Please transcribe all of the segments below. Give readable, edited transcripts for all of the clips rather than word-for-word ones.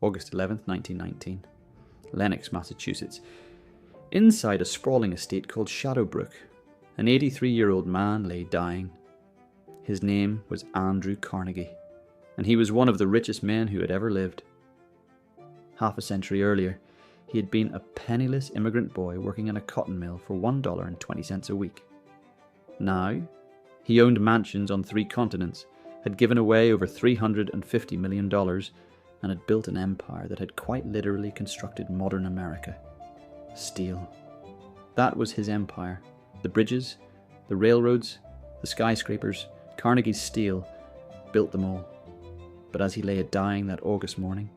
August 11th, 1919. Lenox, Massachusetts. Inside a sprawling estate called Shadowbrook, an 83-year-old man lay dying. His name was Andrew Carnegie, and he was one of the richest men who had ever lived. Half a century earlier, he had been a penniless immigrant boy working in a cotton mill for $1.20 a week. Now, he owned mansions on 3 continents, had given away over $350 million, and had built an empire that had quite literally constructed modern America. Steel. That was his empire. The bridges, the railroads, the skyscrapers, Carnegie's steel, built them all. But as he lay dying that August morning,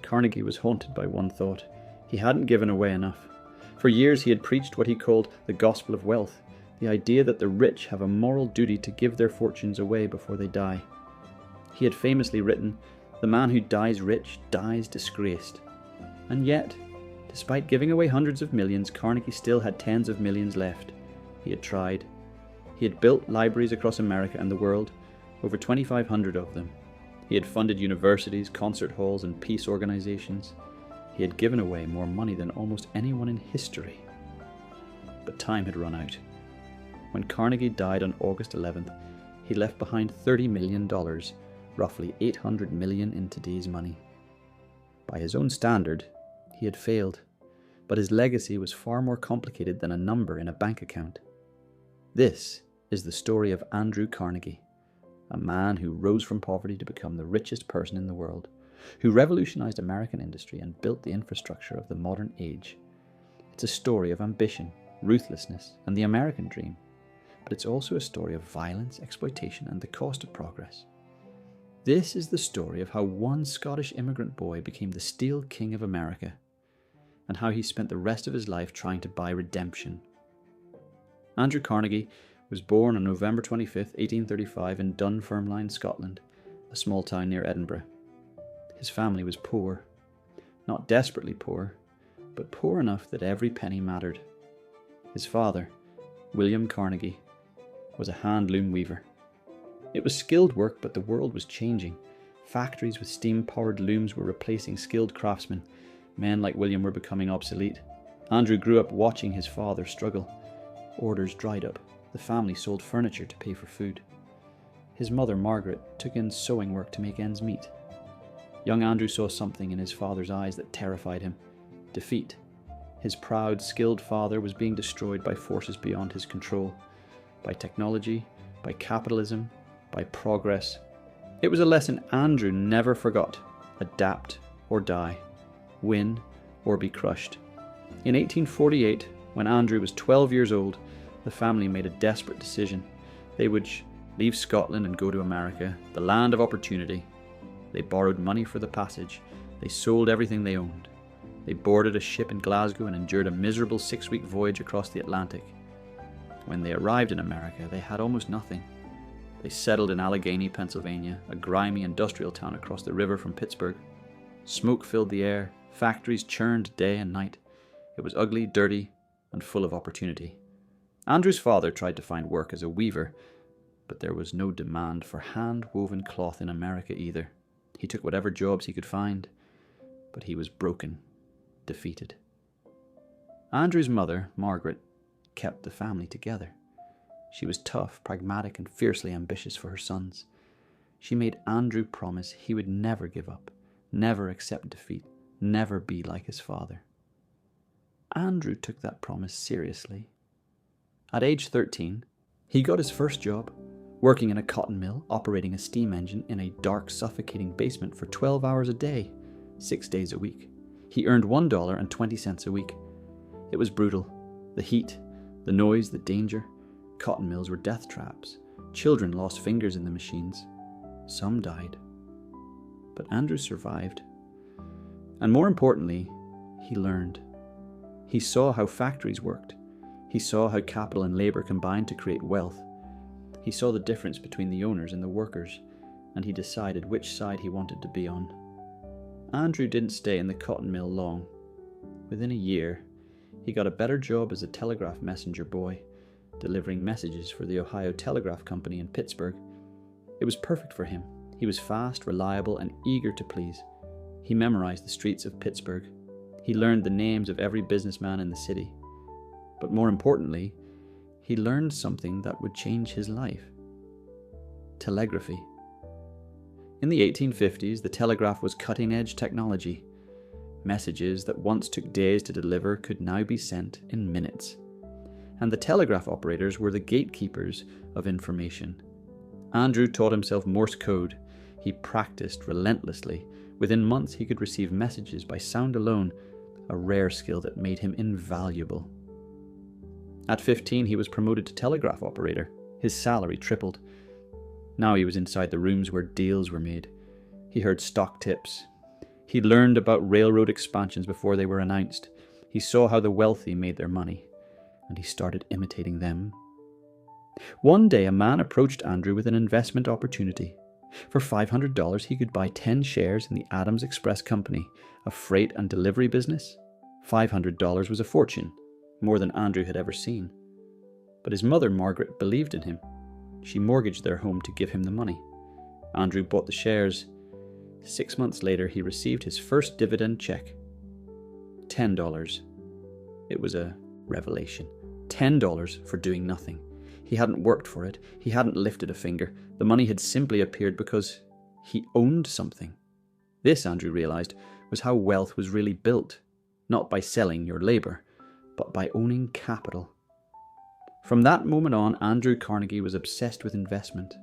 Carnegie was haunted by one thought. He hadn't given away enough. For years he had preached what he called the gospel of wealth, the idea that the rich have a moral duty to give their fortunes away before they die. He had famously written, "The man who dies rich dies disgraced." And yet, despite giving away hundreds of millions, Carnegie still had tens of millions left. He had tried. He had built libraries across America and the world, over 2,500 of them. He had funded universities, concert halls, and peace organizations. He had given away more money than almost anyone in history. But time had run out. When Carnegie died on August 11th, he left behind $30 million, roughly $800 million in today's money. By his own standard, he had failed, but his legacy was far more complicated than a number in a bank account. This is the story of Andrew Carnegie, a man who rose from poverty to become the richest person in the world, who revolutionized American industry and built the infrastructure of the modern age. It's a story of ambition, ruthlessness, and the American dream, but it's also a story of violence, exploitation, and the cost of progress. This is the story of how one Scottish immigrant boy became the steel king of America, and how he spent the rest of his life trying to buy redemption. Andrew Carnegie was born on November 25th, 1835 in Dunfermline, Scotland, a small town near Edinburgh. His family was poor. Not desperately poor, but poor enough that every penny mattered. His father, William Carnegie, was a hand loom weaver. It was skilled work, but the world was changing. Factories with steam-powered looms were replacing skilled craftsmen. Men like William were becoming obsolete. Andrew grew up watching his father struggle. Orders dried up. The family sold furniture to pay for food. His mother, Margaret, took in sewing work to make ends meet. Young Andrew saw something in his father's eyes that terrified him. Defeat. His proud, skilled father was being destroyed by forces beyond his control. By technology, by capitalism, by progress. It was a lesson Andrew never forgot. Adapt or die. Win or be crushed. In 1848, when Andrew was 12 years old, the family made a desperate decision. They would leave Scotland and go to America, the land of opportunity. They borrowed money for the passage. They sold everything they owned. They boarded a ship in Glasgow and endured a miserable 6-week voyage across the Atlantic. When they arrived in America, they had almost nothing. They settled in Allegheny, Pennsylvania, a grimy industrial town across the river from Pittsburgh. Smoke filled the air. Factories churned day and night. It was ugly, dirty, and full of opportunity. Andrew's father tried to find work as a weaver, but there was no demand for hand-woven cloth in America either. He took whatever jobs he could find, but he was broken, defeated. Andrew's mother, Margaret, kept the family together. She was tough, pragmatic, and fiercely ambitious for her sons. She made Andrew promise he would never give up, never accept defeat, never be like his father. Andrew took that promise seriously. At age 13, he got his first job, working in a cotton mill, operating a steam engine in a dark, suffocating basement for 12 hours a day, 6 days a week. He earned $1.20 a week. It was brutal. The heat, the noise, the danger. Cotton mills were death traps. Children lost fingers in the machines. Some died. But Andrew survived. And more importantly, he learned. He saw how factories worked. He saw how capital and labor combined to create wealth. He saw the difference between the owners and the workers, and he decided which side he wanted to be on. Andrew didn't stay in the cotton mill long. Within a year, he got a better job as a telegraph messenger boy, delivering messages for the Ohio Telegraph Company in Pittsburgh. It was perfect for him. He was fast, reliable, and eager to please. He memorized the streets of Pittsburgh. He learned the names of every businessman in the city. But more importantly, he learned something that would change his life. Telegraphy. In the 1850s, the telegraph was cutting-edge technology. Messages that once took days to deliver could now be sent in minutes. And the telegraph operators were the gatekeepers of information. Andrew taught himself Morse code. He practiced relentlessly. Within months, he could receive messages by sound alone, a rare skill that made him invaluable. At 15, he was promoted to telegraph operator. His salary tripled. Now he was inside the rooms where deals were made. He heard stock tips. He learned about railroad expansions before they were announced. He saw how the wealthy made their money, and he started imitating them. One day, a man approached Andrew with an investment opportunity. For $500, he could buy 10 shares in the Adams Express Company, a freight and delivery business. $500 was a fortune, more than Andrew had ever seen. But his mother, Margaret, believed in him. She mortgaged their home to give him the money. Andrew bought the shares. 6 months later, he received his first dividend check. $10. It was a revelation. $10 for doing nothing. He hadn't worked for it. He hadn't lifted a finger. The money had simply appeared because he owned something. This, Andrew realized, was how wealth was really built. Not by selling your labor, but by owning capital. From that moment on, Andrew Carnegie was obsessed with investment.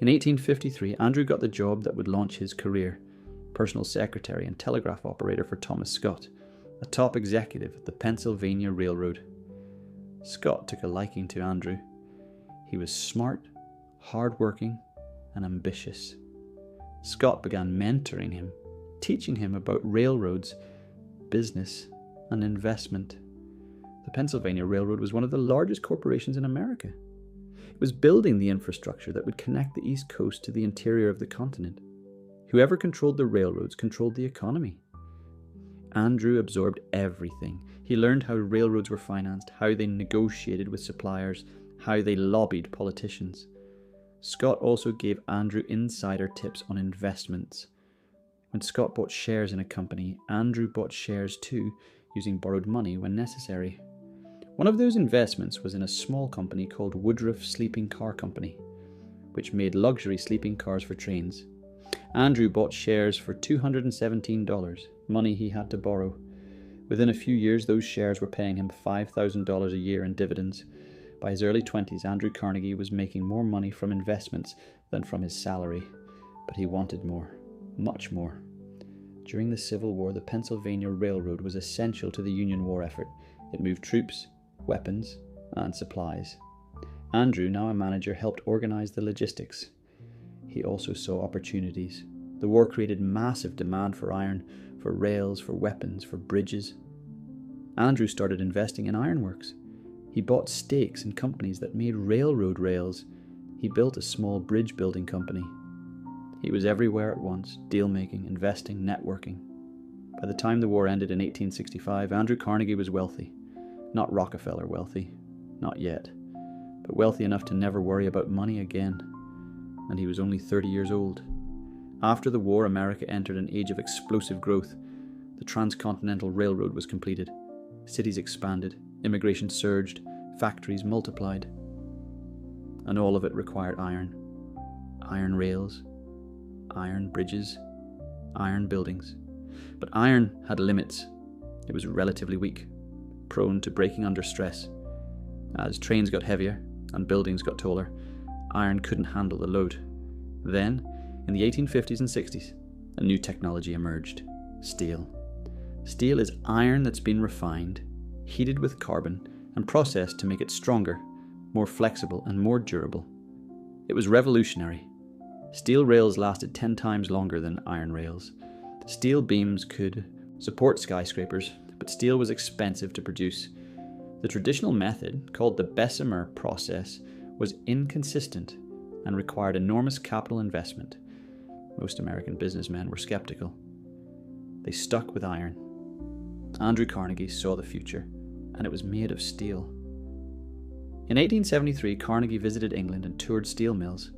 In 1853, Andrew got the job that would launch his career, personal secretary and telegraph operator for Thomas Scott, a top executive at the Pennsylvania Railroad. Scott took a liking to Andrew. He was smart, hard-working, and ambitious. Scott began mentoring him, teaching him about railroads, business, and investment. The Pennsylvania Railroad was one of the largest corporations in America. It was building the infrastructure that would connect the East Coast to the interior of the continent. Whoever controlled the railroads controlled the economy. Andrew absorbed everything. He learned how railroads were financed, how they negotiated with suppliers, how they lobbied politicians. Scott also gave Andrew insider tips on investments. When Scott bought shares in a company, Andrew bought shares too, using borrowed money when necessary. One of those investments was in a small company called Woodruff Sleeping Car Company, which made luxury sleeping cars for trains. Andrew bought shares for $217, money he had to borrow. Within a few years, those shares were paying him $5,000 a year in dividends. By his early 20s, Andrew Carnegie was making more money from investments than from his salary. But he wanted more, much more. During the Civil War, the Pennsylvania Railroad was essential to the Union war effort. It moved troops, weapons, and supplies. Andrew, now a manager, helped organize the logistics. He also saw opportunities. The war created massive demand for iron, for rails, for weapons, for bridges. Andrew started investing in ironworks. He bought stakes in companies that made railroad rails. He built a small bridge building company. He was everywhere at once, deal-making, investing, networking. By the time the war ended in 1865, Andrew Carnegie was wealthy. Not Rockefeller wealthy, not yet, but wealthy enough to never worry about money again. And he was only 30 years old. After the war, America entered an age of explosive growth. The Transcontinental Railroad was completed. Cities expanded, immigration surged, factories multiplied. And all of it required iron. Iron rails, iron bridges, iron buildings. But iron had limits. It was relatively weak, prone to breaking under stress. As trains got heavier and buildings got taller, iron couldn't handle the load. Then, in the 1850s and 60s, a new technology emerged: steel. Steel is iron that's been refined, heated with carbon, and processed to make it stronger, more flexible, and more durable. It was revolutionary. Steel rails lasted 10 times longer than iron rails. Steel beams could support skyscrapers, but steel was expensive to produce. The traditional method, called the Bessemer process, was inconsistent and required enormous capital investment. Most American businessmen were skeptical. They stuck with iron. Andrew Carnegie saw the future, and it was made of steel. In 1873, Carnegie visited England and toured steel mills.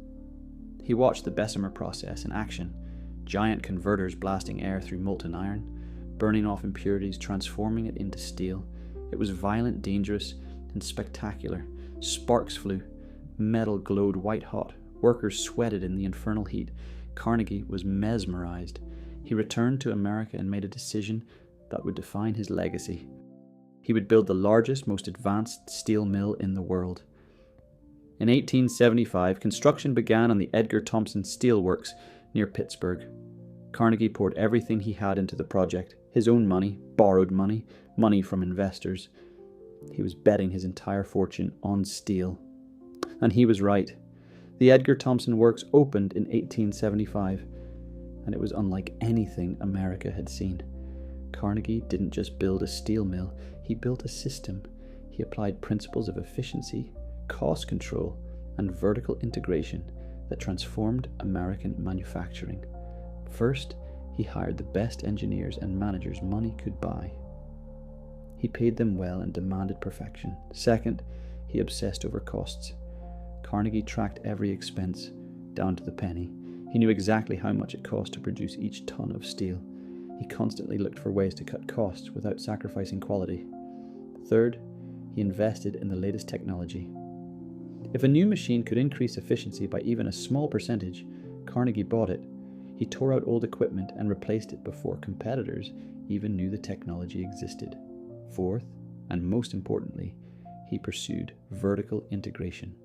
He watched the Bessemer process in action, giant converters blasting air through molten iron, burning off impurities, transforming it into steel. It was violent, dangerous, and spectacular. Sparks flew. Metal glowed white-hot. Workers sweated in the infernal heat. Carnegie was mesmerized. He returned to America and made a decision that would define his legacy. He would build the largest, most advanced steel mill in the world. In 1875, construction began on the Edgar Thomson Steel Works near Pittsburgh. Carnegie poured everything he had into the project, his own money, borrowed money, money from investors. He was betting his entire fortune on steel. And he was right. The Edgar Thomson Works opened in 1875, and it was unlike anything America had seen. Carnegie didn't just build a steel mill, he built a system. He applied principles of efficiency, cost control, and vertical integration that transformed American manufacturing. First, he hired the best engineers and managers money could buy. He paid them well and demanded perfection. Second, he obsessed over costs. Carnegie tracked every expense, down to the penny. He knew exactly how much it cost to produce each ton of steel. He constantly looked for ways to cut costs without sacrificing quality. Third, he invested in the latest technology. If a new machine could increase efficiency by even a small percentage, Carnegie bought it. He tore out old equipment and replaced it before competitors even knew the technology existed. Fourth, and most importantly, he pursued vertical integration.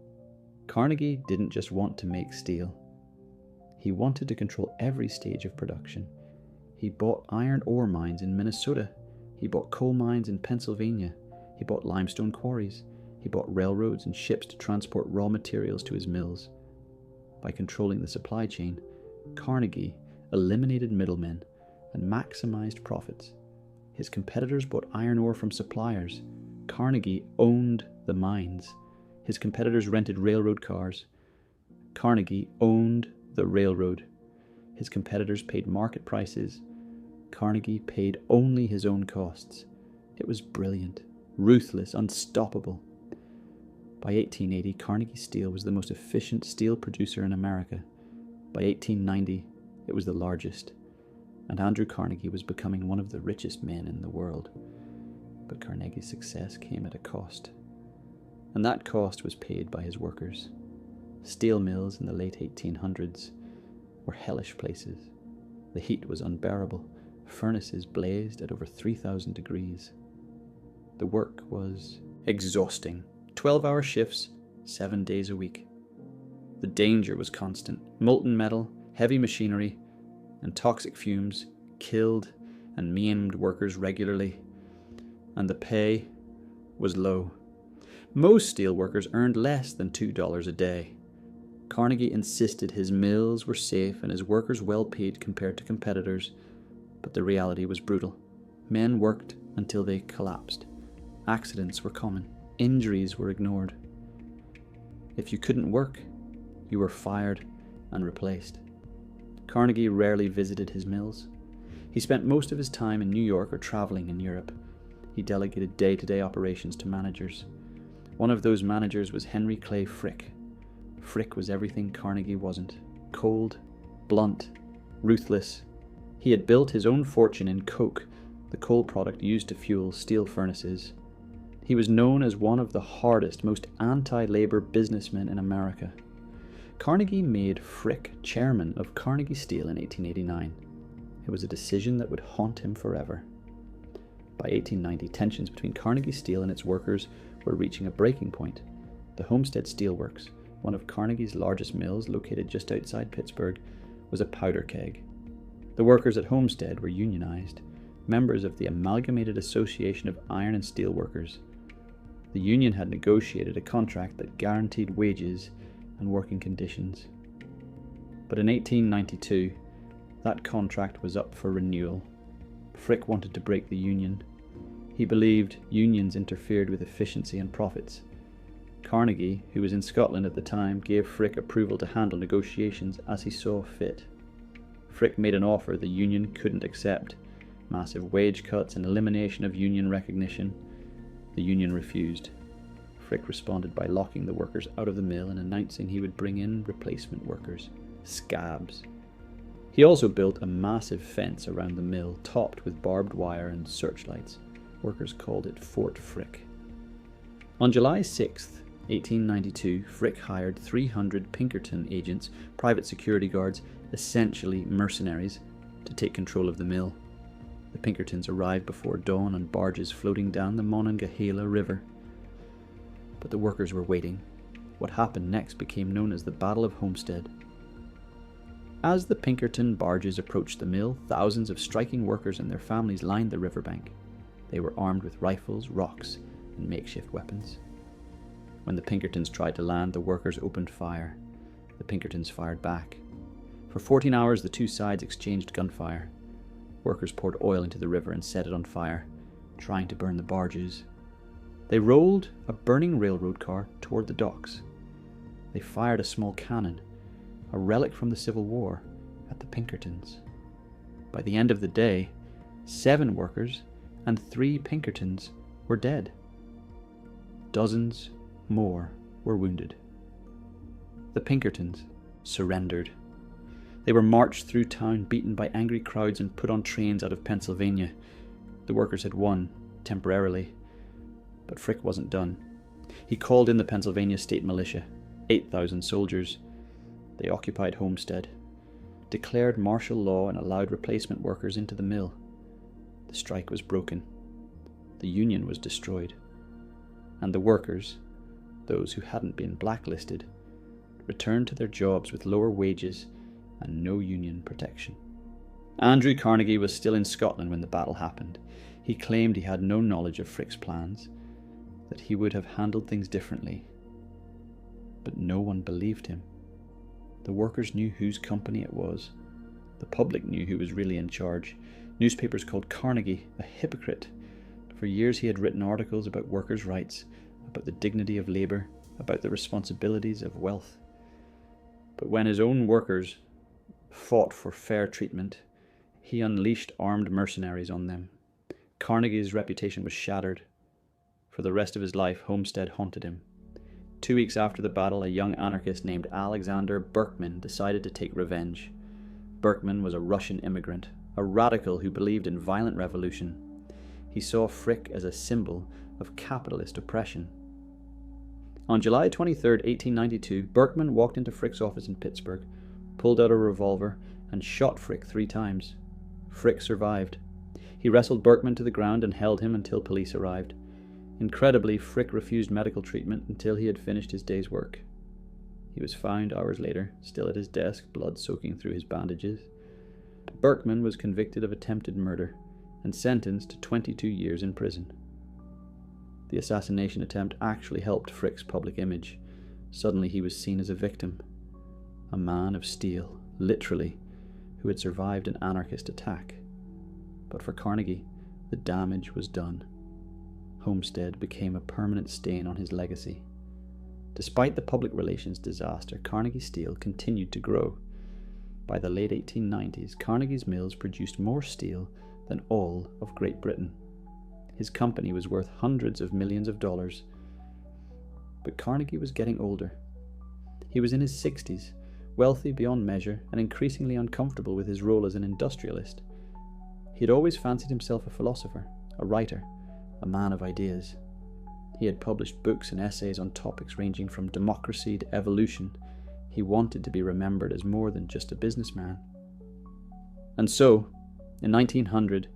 Carnegie didn't just want to make steel. He wanted to control every stage of production. He bought iron ore mines in Minnesota. He bought coal mines in Pennsylvania. He bought limestone quarries. He bought railroads and ships to transport raw materials to his mills. By controlling the supply chain, Carnegie eliminated middlemen and maximized profits. His competitors bought iron ore from suppliers. Carnegie owned the mines. His competitors rented railroad cars. Carnegie owned the railroad. His competitors paid market prices. Carnegie paid only his own costs. It was brilliant, ruthless, unstoppable. By 1880, Carnegie Steel was the most efficient steel producer in America. By 1890, it was the largest, and Andrew Carnegie was becoming one of the richest men in the world. But Carnegie's success came at a cost, and that cost was paid by his workers. Steel mills in the late 1800s were hellish places. The heat was unbearable. Furnaces blazed at over 3,000 degrees. The work was exhausting. 12-hour shifts, 7 days a week. The danger was constant. Molten metal, heavy machinery, and toxic fumes killed and maimed workers regularly. And the pay was low. Most steel workers earned less than $2 a day. Carnegie insisted his mills were safe and his workers well paid compared to competitors, but the reality was brutal. Men worked until they collapsed. Accidents were common. Injuries were ignored. If you couldn't work, you were fired and replaced. Carnegie rarely visited his mills. He spent most of his time in New York or traveling in Europe. He delegated day-to-day operations to managers. One of those managers was Henry Clay Frick. Frick was everything Carnegie wasn't. Cold, blunt, ruthless. He had built his own fortune in coke, the coal product used to fuel steel furnaces. He was known as one of the hardest, most anti-labor businessmen in America. Carnegie made Frick chairman of Carnegie Steel in 1889. It was a decision that would haunt him forever. By 1890, tensions between Carnegie Steel and its workers were reaching a breaking point. The Homestead Steel Works, one of Carnegie's largest mills located just outside Pittsburgh, was a powder keg. The workers at Homestead were unionized, members of the Amalgamated Association of Iron and Steel Workers. The union had negotiated a contract that guaranteed wages and working conditions. But in 1892, that contract was up for renewal. Frick wanted to break the union. He believed unions interfered with efficiency and profits. Carnegie, who was in Scotland at the time, gave Frick approval to handle negotiations as he saw fit. Frick made an offer the union couldn't accept: massive wage cuts and elimination of union recognition. The union refused. Frick responded by locking the workers out of the mill and announcing he would bring in replacement workers, scabs. He also built a massive fence around the mill, topped with barbed wire and searchlights. Workers called it Fort Frick. On July 6th, 1892, Frick hired 300 Pinkerton agents, private security guards, essentially mercenaries, to take control of the mill. The Pinkertons arrived before dawn on barges floating down the Monongahela River. But the workers were waiting. What happened next became known as the Battle of Homestead. As the Pinkerton barges approached the mill, thousands of striking workers and their families lined the riverbank. They were armed with rifles, rocks, and makeshift weapons. When the Pinkertons tried to land, the workers opened fire. The Pinkertons fired back. For 14 hours, the two sides exchanged gunfire. Workers poured oil into the river and set it on fire, trying to burn the barges. They rolled a burning railroad car toward the docks. They fired a small cannon, a relic from the Civil War, at the Pinkertons. By the end of the day, 7 workers and 3 Pinkertons were dead. Dozens more were wounded. The Pinkertons surrendered. They were marched through town, beaten by angry crowds, and put on trains out of Pennsylvania. The workers had won, temporarily. But Frick wasn't done. He called in the Pennsylvania State Militia, 8,000 soldiers. They occupied Homestead, declared martial law, and allowed replacement workers into the mill. The strike was broken. The union was destroyed. And the workers, those who hadn't been blacklisted, returned to their jobs with lower wages and no union protection. Andrew Carnegie was still in Scotland when the battle happened. He claimed he had no knowledge of Frick's plans, that he would have handled things differently. But no one believed him. The workers knew whose company it was. The public knew who was really in charge. Newspapers called Carnegie a hypocrite. For years he had written articles about workers' rights, about the dignity of labour, about the responsibilities of wealth. But when his own workers fought for fair treatment, he unleashed armed mercenaries on them. Carnegie's reputation was shattered. For the rest of his life, Homestead haunted him. 2 weeks after the battle, a young anarchist named Alexander Berkman decided to take revenge. Berkman was a Russian immigrant, a radical who believed in violent revolution. He saw Frick as a symbol of capitalist oppression. On July 23, 1892, Berkman walked into Frick's office in Pittsburgh, pulled out a revolver, and shot Frick 3 times. Frick survived. He wrestled Berkman to the ground and held him until police arrived. Incredibly, Frick refused medical treatment until he had finished his day's work. He was found hours later, still at his desk, blood soaking through his bandages. Berkman was convicted of attempted murder and sentenced to 22 years in prison. The assassination attempt actually helped Frick's public image. Suddenly he was seen as a victim, a man of steel, literally, who had survived an anarchist attack. But for Carnegie, the damage was done. Homestead became a permanent stain on his legacy. Despite the public relations disaster, Carnegie steel continued to grow. By the late 1890s, Carnegie's mills produced more steel than all of Great Britain. His company was worth hundreds of millions of dollars. But Carnegie was getting older. He was in his 60s, wealthy beyond measure, and increasingly uncomfortable with his role as an industrialist. He had always fancied himself a philosopher, a writer, a man of ideas. He had published books and essays on topics ranging from democracy to evolution. He wanted to be remembered as more than just a businessman. And so, in 1900,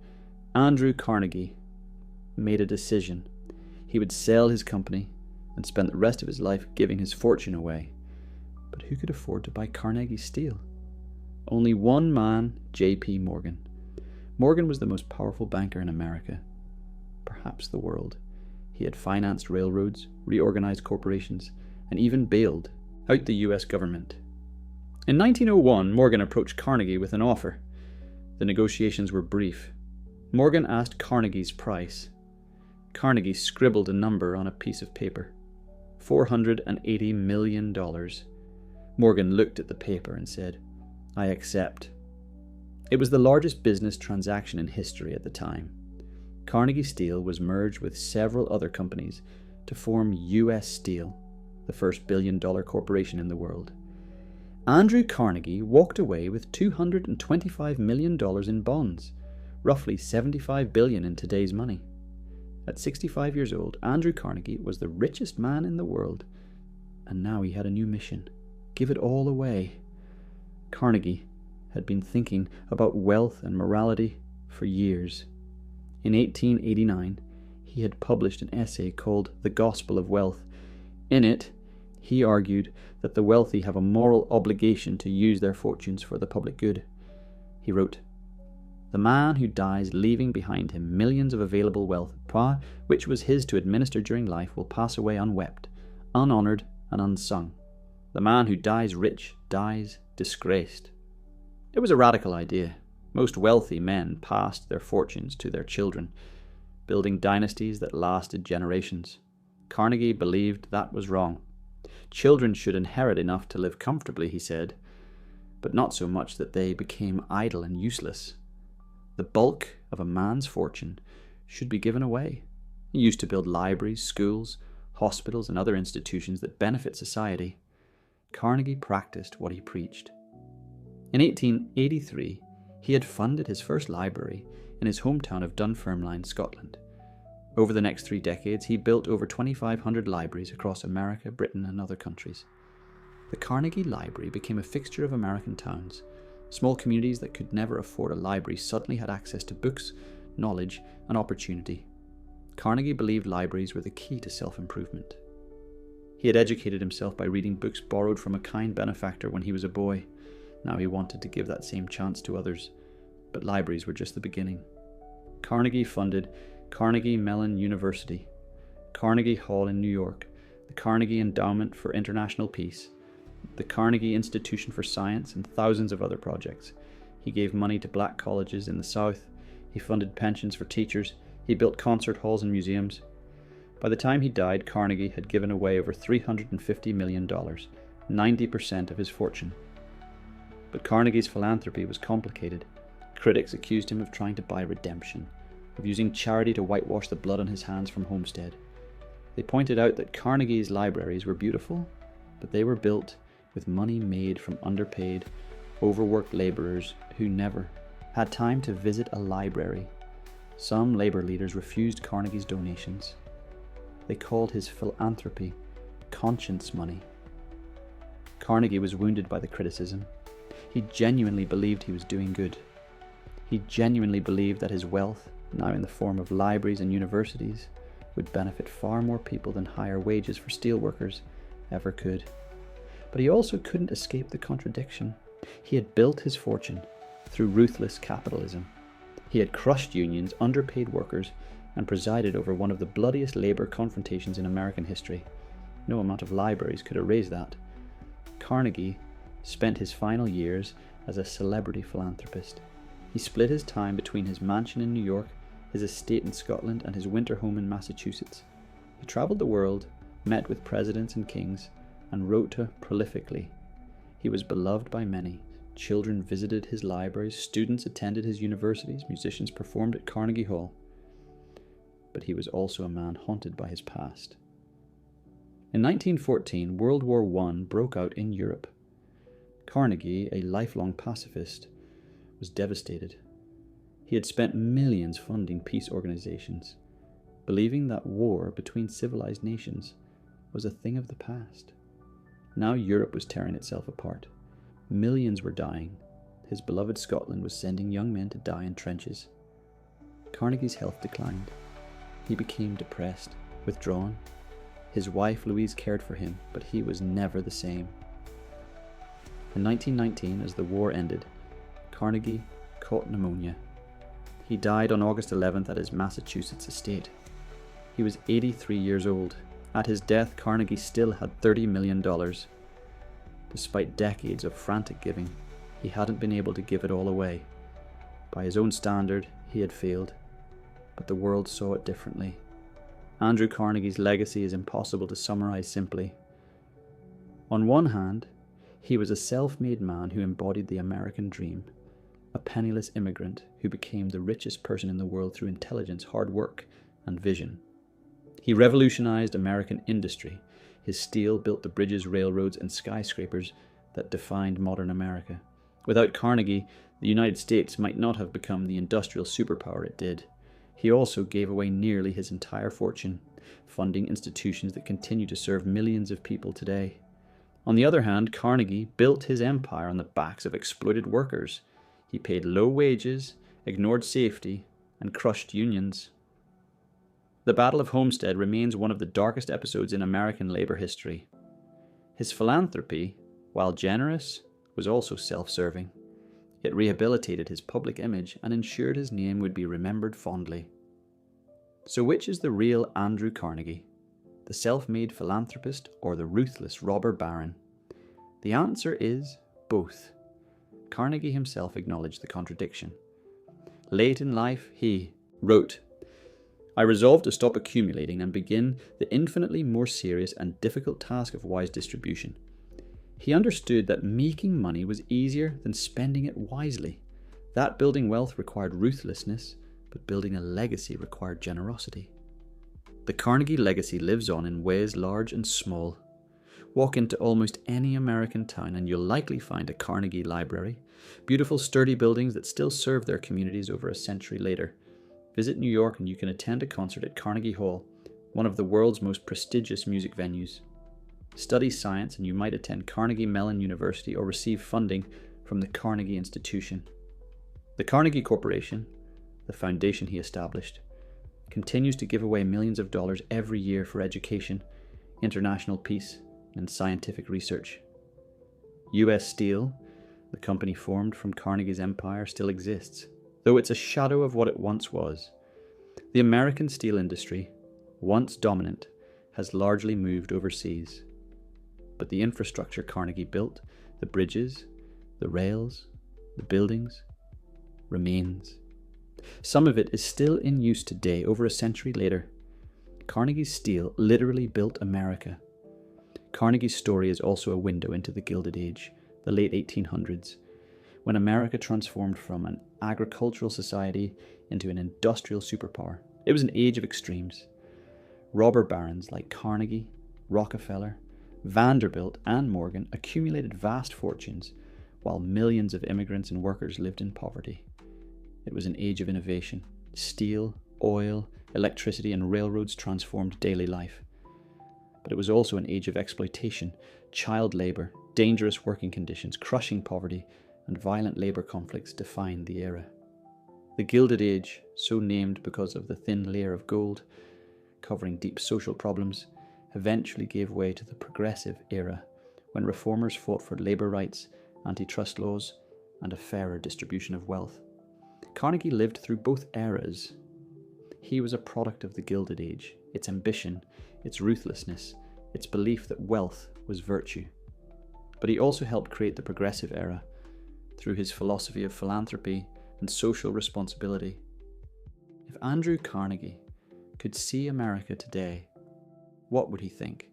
Andrew Carnegie made a decision. He would sell his company and spend the rest of his life giving his fortune away. But who could afford to buy Carnegie steel? Only one man, J.P. Morgan. Morgan was the most powerful banker in America, perhaps the world. He had financed railroads, reorganized corporations, and even bailed out the US government. In 1901, Morgan approached Carnegie with an offer. The negotiations were brief. Morgan asked Carnegie's price. Carnegie scribbled a number on a piece of paper. $480 million. Morgan looked at the paper and said, "I accept." It was the largest business transaction in history at the time. Carnegie Steel was merged with several other companies to form US Steel, the first billion-dollar corporation in the world. Andrew Carnegie walked away with $225 million in bonds, roughly $75 billion in today's money. At 65 years old, Andrew Carnegie was the richest man in the world, and now he had a new mission: give it all away. Carnegie had been thinking about wealth and morality for years. In 1889, he had published an essay called The Gospel of Wealth. In it, he argued that the wealthy have a moral obligation to use their fortunes for the public good. He wrote, "The man who dies leaving behind him millions of available wealth, which was his to administer during life, will pass away unwept, unhonoured, and unsung. The man who dies rich dies disgraced." It was a radical idea. Most wealthy men passed their fortunes to their children, building dynasties that lasted generations. Carnegie believed that was wrong. Children should inherit enough to live comfortably, he said, but not so much that they became idle and useless. The bulk of a man's fortune should be given away. He used to build libraries, schools, hospitals, and other institutions that benefit society. Carnegie practiced what he preached. In 1883, he had funded his first library in his hometown of Dunfermline, Scotland. Over the next 3 decades, he built over 2,500 libraries across America, Britain, and other countries. The Carnegie Library became a fixture of American towns. Small communities that could never afford a library suddenly had access to books, knowledge, and opportunity. Carnegie believed libraries were the key to self-improvement. He had educated himself by reading books borrowed from a kind benefactor when he was a boy. Now he wanted to give that same chance to others, but libraries were just the beginning. Carnegie funded Carnegie Mellon University, Carnegie Hall in New York, the Carnegie Endowment for International Peace, the Carnegie Institution for Science, and thousands of other projects. He gave money to black colleges in the South. He funded pensions for teachers. He built concert halls and museums. By the time he died, Carnegie had given away over $350 million, 90% of his fortune. But Carnegie's philanthropy was complicated. Critics accused him of trying to buy redemption, of using charity to whitewash the blood on his hands from Homestead. They pointed out that Carnegie's libraries were beautiful, but they were built with money made from underpaid, overworked labourers who never had time to visit a library. Some labour leaders refused Carnegie's donations. They called his philanthropy conscience money. Carnegie was wounded by the criticism. He genuinely believed he was doing good. He genuinely believed that his wealth, now in the form of libraries and universities, would benefit far more people than higher wages for steelworkers ever could. But he also couldn't escape the contradiction. He had built his fortune through ruthless capitalism. He had crushed unions, underpaid workers, and presided over one of the bloodiest labour confrontations in American history. No amount of libraries could erase that. Carnegie spent his final years as a celebrity philanthropist. He split his time between his mansion in New York, his estate in Scotland, and his winter home in Massachusetts. He travelled the world, met with presidents and kings, and wrote prolifically. He was beloved by many. Children visited his libraries, students attended his universities, musicians performed at Carnegie Hall. But he was also a man haunted by his past. In 1914, World War I broke out in Europe. Carnegie, a lifelong pacifist, was devastated. He had spent millions funding peace organizations, believing that war between civilized nations was a thing of the past. Now Europe was tearing itself apart. Millions were dying. His beloved Scotland was sending young men to die in trenches. Carnegie's health declined. He became depressed, withdrawn. His wife Louise cared for him, but he was never the same. In 1919, as the war ended, Carnegie caught pneumonia. He died on August 11th at his Massachusetts estate. He was 83 years old. At his death, Carnegie still had $30 million. Despite decades of frantic giving, he hadn't been able to give it all away. By his own standard, he had failed, but the world saw it differently. Andrew Carnegie's legacy is impossible to summarize simply. On one hand, he was a self-made man who embodied the American dream, a penniless immigrant who became the richest person in the world through intelligence, hard work, and vision. He revolutionized American industry. His steel built the bridges, railroads, and skyscrapers that defined modern America. Without Carnegie, the United States might not have become the industrial superpower it did. He also gave away nearly his entire fortune, funding institutions that continue to serve millions of people today. On the other hand, Carnegie built his empire on the backs of exploited workers. He paid low wages, ignored safety, and crushed unions. The Battle of Homestead remains one of the darkest episodes in American labor history. His philanthropy, while generous, was also self-serving. It rehabilitated his public image and ensured his name would be remembered fondly. So which is the real Andrew Carnegie? The self-made philanthropist or the ruthless robber baron? The answer is both. Carnegie himself acknowledged the contradiction. Late in life, he wrote, "I resolved to stop accumulating and begin the infinitely more serious and difficult task of wise distribution." He understood that making money was easier than spending it wisely. That building wealth required ruthlessness, but building a legacy required generosity. The Carnegie legacy lives on in ways large and small. Walk into almost any American town and you'll likely find a Carnegie library, beautiful sturdy buildings that still serve their communities over a century later. Visit New York and you can attend a concert at Carnegie Hall, one of the world's most prestigious music venues. Study science and you might attend Carnegie Mellon University or receive funding from the Carnegie Institution. The Carnegie Corporation, the foundation he established, continues to give away millions of dollars every year for education, international peace, and scientific research. US Steel, the company formed from Carnegie's empire, still exists, though it's a shadow of what it once was. The American steel industry, once dominant, has largely moved overseas. But the infrastructure Carnegie built, the bridges, the rails, the buildings, remains. Some of it is still in use today, over a century later. Carnegie's steel literally built America. Carnegie's story is also a window into the Gilded Age, the late 1800s, when America transformed from an agricultural society into an industrial superpower. It was an age of extremes. Robber barons like Carnegie, Rockefeller, Vanderbilt, and Morgan accumulated vast fortunes, while millions of immigrants and workers lived in poverty. It was an age of innovation. Steel, oil, electricity, and railroads transformed daily life. But it was also an age of exploitation, child labor, dangerous working conditions, crushing poverty, and violent labor conflicts defined the era. The Gilded Age, so named because of the thin layer of gold covering deep social problems, eventually gave way to the Progressive Era, when reformers fought for labor rights, antitrust laws, and a fairer distribution of wealth. Carnegie lived through both eras. He was a product of the Gilded Age, its ambition, its ruthlessness, its belief that wealth was virtue. But he also helped create the Progressive Era through his philosophy of philanthropy and social responsibility. If Andrew Carnegie could see America today, what would he think?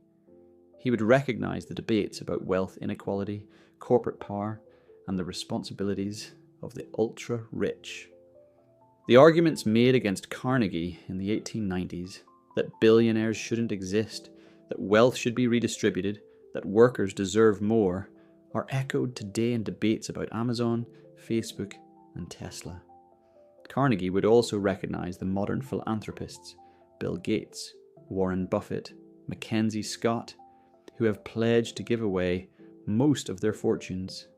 He would recognize the debates about wealth inequality, corporate power, and the responsibilities of the ultra-rich. The arguments made against Carnegie in the 1890s, that billionaires shouldn't exist, that wealth should be redistributed, that workers deserve more, are echoed today in debates about Amazon, Facebook, and Tesla. Carnegie would also recognize the modern philanthropists, Bill Gates, Warren Buffett, Mackenzie Scott, who have pledged to give away most of their fortunes.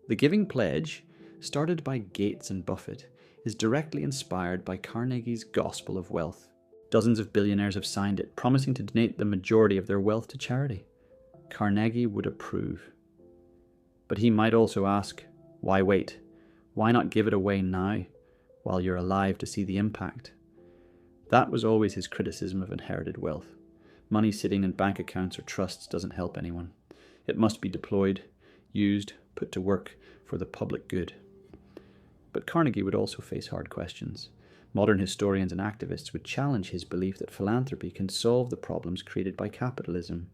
The Giving Pledge, started by Gates and Buffett, is directly inspired by Carnegie's Gospel of Wealth. Dozens of billionaires have signed it, promising to donate the majority of their wealth to charity. Carnegie would approve. But he might also ask, why wait? Why not give it away now, while you're alive to see the impact? That was always his criticism of inherited wealth. Money sitting in bank accounts or trusts doesn't help anyone. It must be deployed, used, put to work for the public good. But Carnegie would also face hard questions. Modern historians and activists would challenge his belief that philanthropy can solve the problems created by capitalism.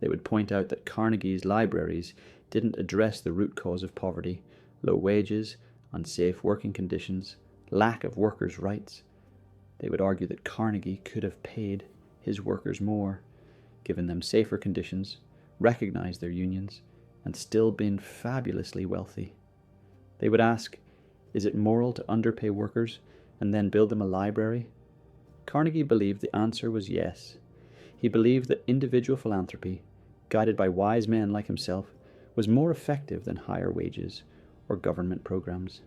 They would point out that Carnegie's libraries didn't address the root cause of poverty, low wages, unsafe working conditions, lack of workers' rights. They would argue that Carnegie could have paid his workers more, given them safer conditions, recognized their unions, and still been fabulously wealthy. They would ask, is it moral to underpay workers and then build them a library? Carnegie believed the answer was yes. He believed that individual philanthropy, guided by wise men like himself, was more effective than higher wages or government programs.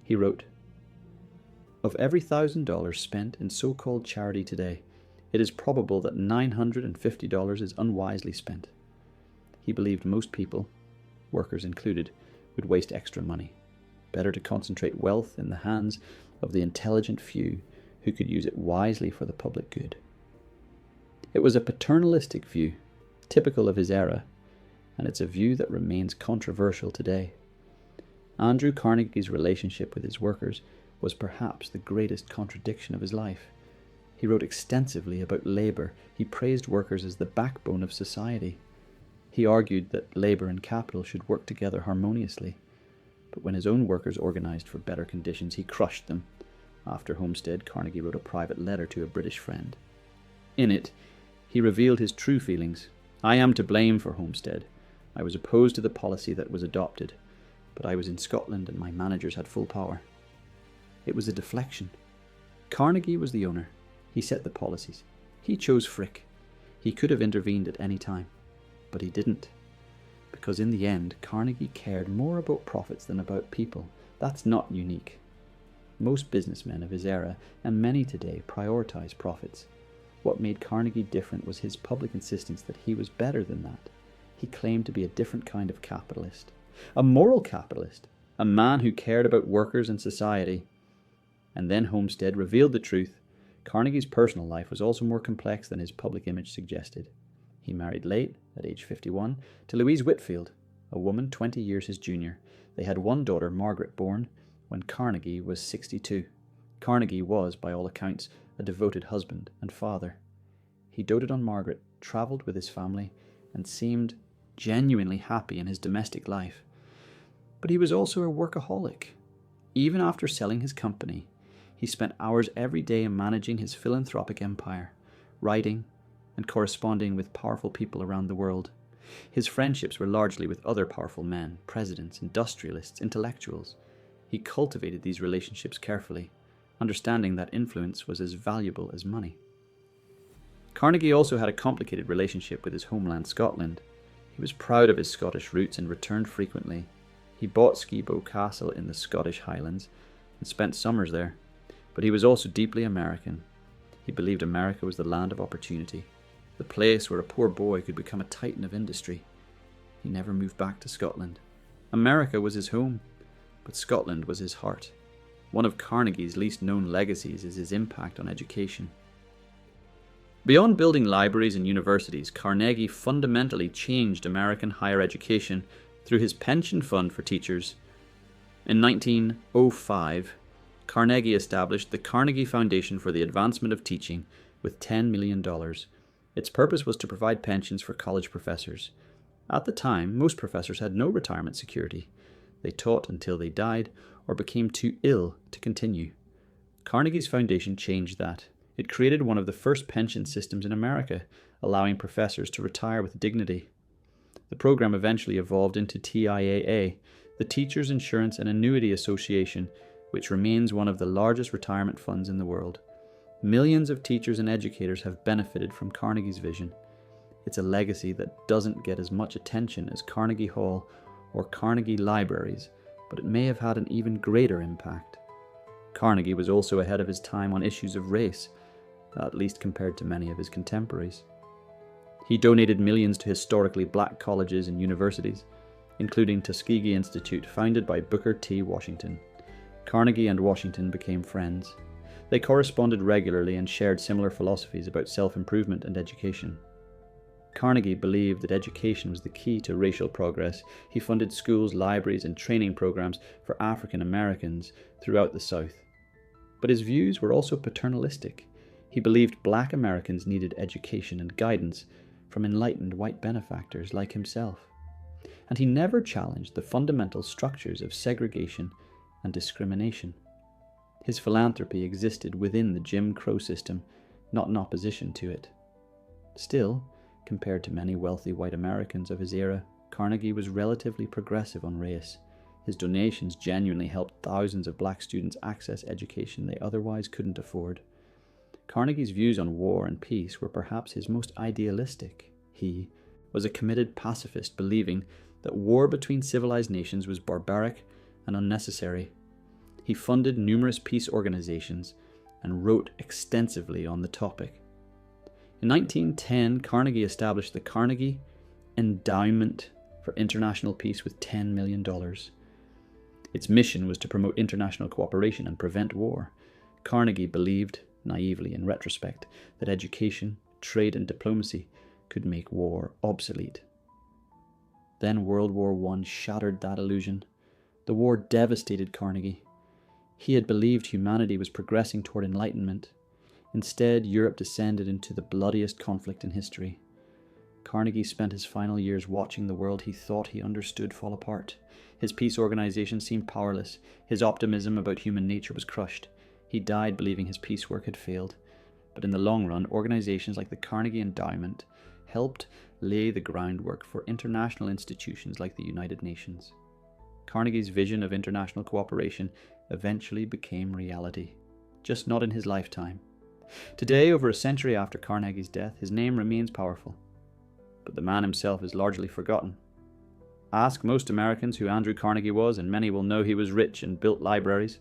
He wrote, "Of every $1,000 spent in so-called charity today, it is probable that $950 is unwisely spent." He believed most people, workers included, would waste extra money. Better to concentrate wealth in the hands of the intelligent few who could use it wisely for the public good. It was a paternalistic view, typical of his era, and it's a view that remains controversial today. Andrew Carnegie's relationship with his workers was perhaps the greatest contradiction of his life. He wrote extensively about labour. He praised workers as the backbone of society. He argued that labour and capital should work together harmoniously. But when his own workers organised for better conditions, he crushed them. After Homestead, Carnegie wrote a private letter to a British friend. In it, he revealed his true feelings. "I am to blame for Homestead. I was opposed to the policy that was adopted, but I was in Scotland and my managers had full power." It was a deflection. Carnegie was the owner. He set the policies. He chose Frick. He could have intervened at any time, but he didn't. Because in the end, Carnegie cared more about profits than about people. That's not unique. Most businessmen of his era, and many today, prioritize profits. What made Carnegie different was his public insistence that he was better than that. He claimed to be a different kind of capitalist. A moral capitalist. A man who cared about workers and society. And then Homestead revealed the truth. Carnegie's personal life was also more complex than his public image suggested. He married late, at age 51, to Louise Whitfield, a woman 20 years his junior. They had one daughter, Margaret, born when Carnegie was 62. Carnegie was, by all accounts, a devoted husband and father. He doted on Margaret, travelled with his family, and seemed genuinely happy in his domestic life. But he was also a workaholic. Even after selling his company, he spent hours every day managing his philanthropic empire, writing and corresponding with powerful people around the world. His friendships were largely with other powerful men, presidents, industrialists, intellectuals. He cultivated these relationships carefully, understanding that influence was as valuable as money. Carnegie also had a complicated relationship with his homeland, Scotland. He was proud of his Scottish roots and returned frequently. He bought Skibo Castle in the Scottish Highlands and spent summers there. But he was also deeply American. He believed America was the land of opportunity, the place where a poor boy could become a titan of industry. He never moved back to Scotland. America was his home, but Scotland was his heart. One of Carnegie's least known legacies is his impact on education. Beyond building libraries and universities, Carnegie fundamentally changed American higher education through his pension fund for teachers. In 1905, Carnegie established the Carnegie Foundation for the Advancement of Teaching with $10 million. Its purpose was to provide pensions for college professors. At the time, most professors had no retirement security. They taught until they died or became too ill to continue. Carnegie's foundation changed that. It created one of the first pension systems in America, allowing professors to retire with dignity. The program eventually evolved into TIAA, the Teachers Insurance and Annuity Association, which remains one of the largest retirement funds in the world. Millions of teachers and educators have benefited from Carnegie's vision. It's a legacy that doesn't get as much attention as Carnegie Hall or Carnegie Libraries, but it may have had an even greater impact. Carnegie was also ahead of his time on issues of race, at least compared to many of his contemporaries. He donated millions to historically black colleges and universities, including Tuskegee Institute, founded by Booker T. Washington. Carnegie and Washington became friends. They corresponded regularly and shared similar philosophies about self-improvement and education. Carnegie believed that education was the key to racial progress. He funded schools, libraries, and training programs for African Americans throughout the South. But his views were also paternalistic. He believed black Americans needed education and guidance from enlightened white benefactors like himself. And he never challenged the fundamental structures of segregation and discrimination. His philanthropy existed within the Jim Crow system, not in opposition to it. Still, compared to many wealthy white Americans of his era, Carnegie was relatively progressive on race. His donations genuinely helped thousands of black students access education they otherwise couldn't afford. Carnegie's views on war and peace were perhaps his most idealistic. He was a committed pacifist, believing that war between civilized nations was barbaric and unnecessary. He funded numerous peace organizations and wrote extensively on the topic. In 1910, Carnegie established the Carnegie Endowment for International Peace with $10 million. Its mission was to promote international cooperation and prevent war. Carnegie believed, naively in retrospect, that education, trade and diplomacy could make war obsolete. Then World War I shattered that illusion. The war devastated Carnegie. He had believed humanity was progressing toward enlightenment. Instead, Europe descended into the bloodiest conflict in history. Carnegie spent his final years watching the world he thought he understood fall apart. His peace organization seemed powerless. His optimism about human nature was crushed. He died believing his peace work had failed. But in the long run, organizations like the Carnegie Endowment helped lay the groundwork for international institutions like the United Nations. Carnegie's vision of international cooperation eventually became reality, just not in his lifetime. Today, over a century after Carnegie's death, his name remains powerful, but the man himself is largely forgotten. Ask most Americans who Andrew Carnegie was, and many will know he was rich and built libraries.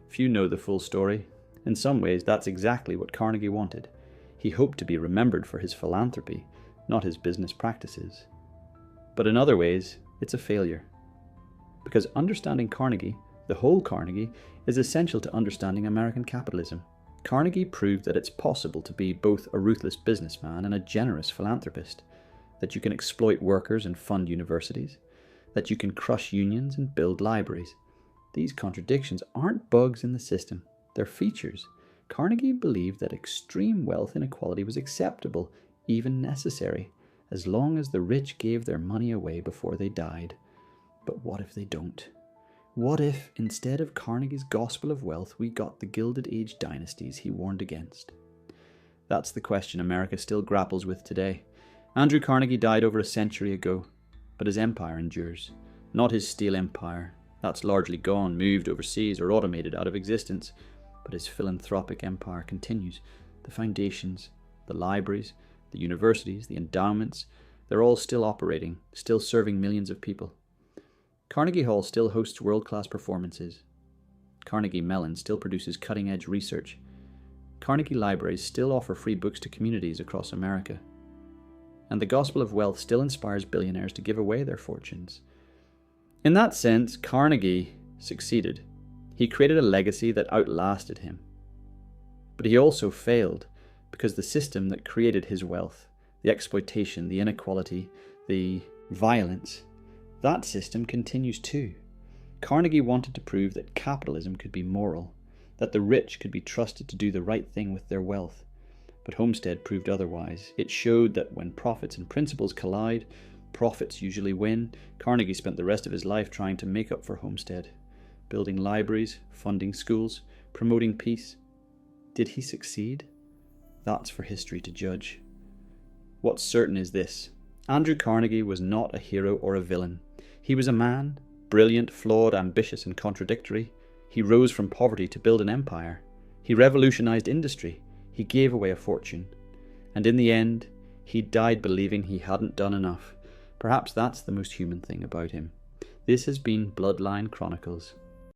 Few know the full story. In some ways, that's exactly what Carnegie wanted. He hoped to be remembered for his philanthropy, not his business practices. But in other ways, it's a failure. Because understanding Carnegie, the whole Carnegie, is essential to understanding American capitalism. Carnegie proved that it's possible to be both a ruthless businessman and a generous philanthropist, that you can exploit workers and fund universities, that you can crush unions and build libraries. These contradictions aren't bugs in the system, they're features. Carnegie believed that extreme wealth inequality was acceptable, even necessary, as long as the rich gave their money away before they died. But what if they don't? What if, instead of Carnegie's gospel of wealth, we got the Gilded Age dynasties he warned against? That's the question America still grapples with today. Andrew Carnegie died over a century ago, but his empire endures. Not his steel empire. That's largely gone, moved overseas, or automated out of existence. But his philanthropic empire continues. The foundations, the libraries, the universities, the endowments, they're all still operating, still serving millions of people. Carnegie Hall still hosts world-class performances. Carnegie Mellon still produces cutting-edge research. Carnegie libraries still offer free books to communities across America. And the gospel of wealth still inspires billionaires to give away their fortunes. In that sense, Carnegie succeeded. He created a legacy that outlasted him. But he also failed because the system that created his wealth, the exploitation, the inequality, the violence, that system continues too. Carnegie wanted to prove that capitalism could be moral, that the rich could be trusted to do the right thing with their wealth. But Homestead proved otherwise. It showed that when profits and principles collide, profits usually win. Carnegie spent the rest of his life trying to make up for Homestead, building libraries, funding schools, promoting peace. Did he succeed? That's for history to judge. What's certain is this: Andrew Carnegie was not a hero or a villain. He was a man, brilliant, flawed, ambitious, and contradictory. He rose from poverty to build an empire. He revolutionized industry. He gave away a fortune. And in the end, he died believing he hadn't done enough. Perhaps that's the most human thing about him. This has been Bloodline Chronicles.